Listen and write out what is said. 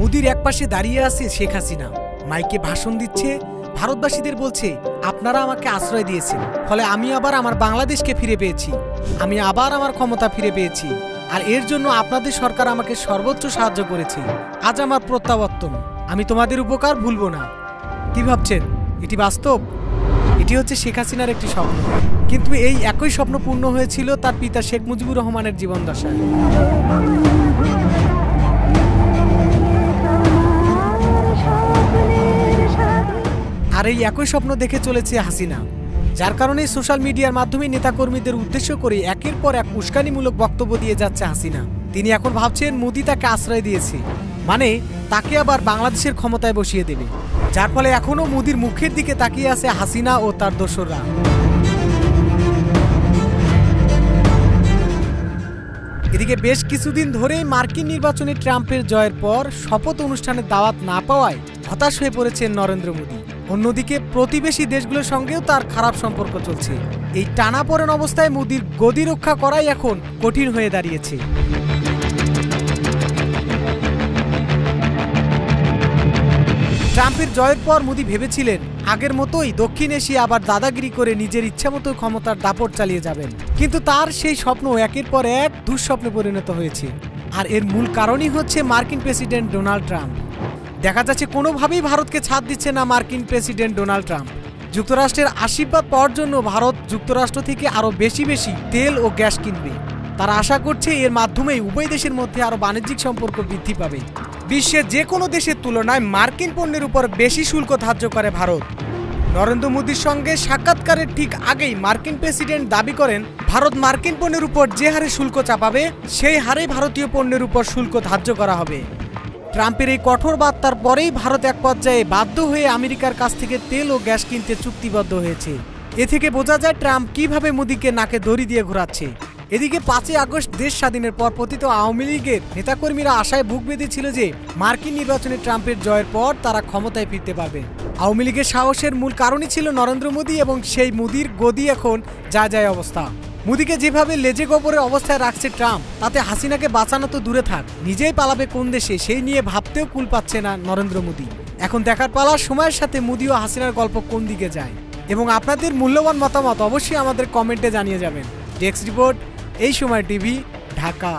মোদির একপাশে দাঁড়িয়ে আছে শেখ হাসিনা, মাইকে ভাষণ দিচ্ছে, ভারতবাসীদের বলছে আপনারা আমাকে আশ্রয় দিয়েছেন, ফলে আমি আবার আমার বাংলাদেশকে ফিরে পেয়েছি, আমি আবার আমার ক্ষমতা ফিরে পেয়েছি, আর এর জন্য আপনাদের সরকার আমাকে সর্বোচ্চ সাহায্য করেছে। আজ আমার প্রত্যাবর্তন, আমি তোমাদের উপকার ভুলবো না। কি ভাবছেন এটি বাস্তব? এটি হচ্ছে শেখ হাসিনার একটি স্বপ্ন, কিন্তু এই একই স্বপ্ন পূর্ণ হয়েছিল তার পিতা শেখ মুজিবুর রহমানের জীবনদশায়। আর এই একই স্বপ্ন দেখে চলেছে হাসিনা, যার কারণে সোশ্যাল মিডিয়ার মাধ্যমে নেতাকর্মীদের উদ্দেশ্য করে একের পর এক উস্কানিমূলক বক্তব্য দিয়ে যাচ্ছে হাসিনা। তিনি এখন ভাবছেন মোদি তাকে আশ্রয় দিয়েছে, মানে তাকে আবার বাংলাদেশের ক্ষমতায় বসিয়ে দেবে, যার ফলে এখনো মোদির মুখের দিকে তাকিয়ে আছে হাসিনা ও তার দোসররা। এদিকে বেশ কিছুদিন ধরেই মার্কিন নির্বাচনে ট্রাম্পের জয়ের পর শপথ অনুষ্ঠানের দাওয়াত না পাওয়ায় হতাশ হয়ে পড়েছেন নরেন্দ্র মোদি। অন্যদিকে প্রতিবেশী দেশগুলোর সঙ্গেও তার খারাপ সম্পর্ক চলছে। এই টানাপোড়েন অবস্থায় মোদির গদি রক্ষা করাই এখন কঠিন হয়ে দাঁড়িয়েছে। ট্রাম্পের জয়ের পর মোদি ভেবেছিলেন আগের মতোই দক্ষিণ এশিয়া আবার দাদাগিরি করে নিজের ইচ্ছামতো ক্ষমতার দাপট চালিয়ে যাবেন, কিন্তু তার সেই স্বপ্ন একের পর এক দুঃস্বপ্নে পরিণত হয়েছে। আর এর মূল কারণই হচ্ছে মার্কিন প্রেসিডেন্ট ডোনাল্ড ট্রাম্প। দেখা যাচ্ছে কোনোভাবেই ভারতকে ছাড় দিচ্ছে না মার্কিন প্রেসিডেন্ট ডোনাল্ড ট্রাম্প। যুক্তরাষ্ট্রের আশীর্বাদ পাওয়ার জন্য ভারত যুক্তরাষ্ট্র থেকে আরও বেশি তেল ও গ্যাস কিনবে। তারা আশা করছে এর মাধ্যমেই উভয় দেশের মধ্যে আরও বাণিজ্যিক সম্পর্ক বৃদ্ধি পাবে। বিশ্বের যে কোনো দেশের তুলনায় মার্কিন পণ্যের উপর বেশি শুল্ক ধার্য করে ভারত। নরেন্দ্র মোদির সঙ্গে সাক্ষাৎকারের ঠিক আগেই মার্কিন প্রেসিডেন্ট দাবি করেন ভারত মার্কিন পণ্যের উপর যে হারে শুল্ক চাপাবে সেই হারে ভারতীয় পণ্যের উপর শুল্ক ধার্য করা হবে। ট্রাম্পের এই কঠোর বার্তার পরেই ভারত এক পর্যায়ে বাধ্য হয়ে আমেরিকার কাছ থেকে তেল ও গ্যাস কিনতে চুক্তিবদ্ধ হয়েছে। এ থেকে বোঝা যায় ট্রাম্প কিভাবে মোদিকে নাকে দড়ি দিয়ে ঘোরাচ্ছে। এদিকে 5ই আগস্ট দেশ স্বাধীনের পর পতিত আওয়ামী লীগের নেতাকর্মীরা আশায় বুক বেঁধেছিল যে মার্কিন নির্বাচনে ট্রাম্পের জয়ের পর তারা ক্ষমতায় ফিরতে পারবে। আওয়ামী লীগের সাহসের মূল কারণই ছিল নরেন্দ্র মোদি, এবং সেই মোদির গদি এখন যায় অবস্থা। মোদিকে যেভাবে লেজে গোবরের অবস্থায় রাখছে ট্রাম্প, তাতে হাসিনাকে বাঁচানো তো দূরে থাক, নিজেই পালাবে কোন দেশে সেই নিয়ে ভাবতেও কুল পাচ্ছে না নরেন্দ্র মোদি। এখন দেখার পালা সময়ের সাথে মোদি ও হাসিনার গল্প কোন দিকে যায়। এবং আপনাদের মূল্যবান মতামত অবশ্যই আমাদের কমেন্টে জানিয়ে যাবেন। ডেস্ক রিপোর্ট, এই সময় টিভি, ঢাকা।